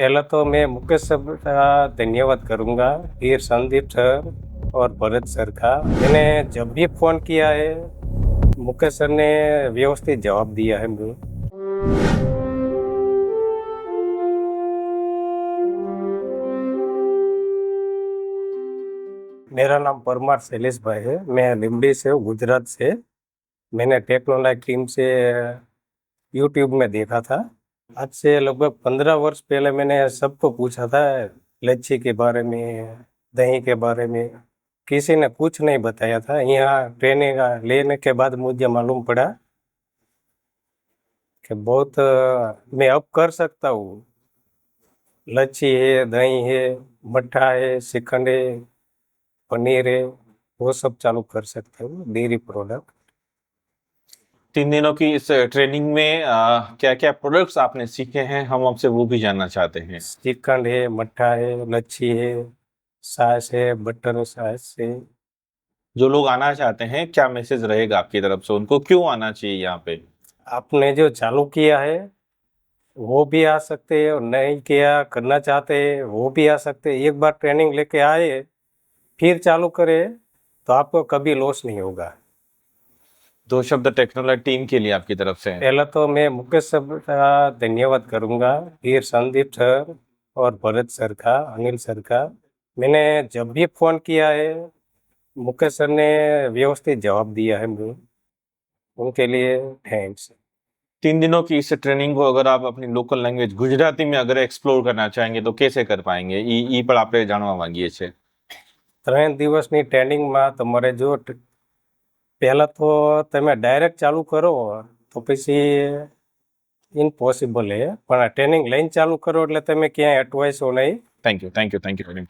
पहला तो मैं मुकेश सर का धन्यवाद करूंगा, फिर संदीप सर और भरत सर का। मैंने जब भी फोन किया है, मुकेश सर ने व्यवस्थित जवाब दिया है मुझे। मेरा नाम परमार शैलेश भाई है। मैं लिमडी से हूँ, गुजरात से। मैंने टेक्नोलॉजी टीम से यूट्यूब में देखा था। आज से लगभग 15 वर्ष पहले मैंने सबको पूछा था लच्छी के बारे में, दही के बारे में। किसी ने कुछ नहीं बताया था। यहाँ ट्रेनिंग लेने के बाद मुझे मालूम पड़ा कि बहुत मैं अब कर सकता हूँ। लच्छी है, दही है, मट्ठा है, श्रीखंड है, पनीर है, वो सब चालू कर सकता हूँ, डेयरी प्रोडक्ट। 3 दिनों की इस ट्रेनिंग में क्या क्या प्रोडक्ट्स आपने सीखे हैं, हम आपसे वो भी जानना चाहते हैं। श्रीखंड है, मट्ठा है, लच्छी है, छाछ है, बटर छाछ है। जो लोग आना चाहते हैं, क्या मैसेज रहेगा आपकी तरफ से, उनको क्यों आना चाहिए यहाँ पे? आपने जो चालू किया है वो भी आ सकते हैं, और नहीं किया करना चाहते हैं वो भी आ सकते हैं। एक बार ट्रेनिंग लेके आए फिर चालू करे तो आपको कभी लॉस नहीं होगा। 2 शब्द टेक्नोलॉजी टीम के लिए आपकी तरफ से। पहला तो मैं मुकेश सर का धन्यवाद करूंगा, फिर संदीप सर और भरत सर का, अनिल सर का। मैंने जब भी फोन किया है, मुकेश सर ने व्यवस्थित जवाब दिया है मुझे। उनके लिए थैंक्स। 3 दिनों की इस ट्रेनिंग को अगर आप अपनी लोकल लैंग्वेज गुजराती में अगर एक्सप्लोर करना चाहेंगे तो कैसे कर पाएंगे? ई पर આપણે જાણવા માંગીએ છે। 3 દિવસની ટ્રેનિંગમાં તમારે જો પહેલા તો તમે ડાયરેક્ટ ચાલુ કરો તો પછી ઇમ્પોસિબલ છે, પણ ટ્રેનિંગ લઈને ચાલુ કરો એટલે તમે ક્યાંય અટવાઈશો નહીં। Thank you, thank you, thank you very much.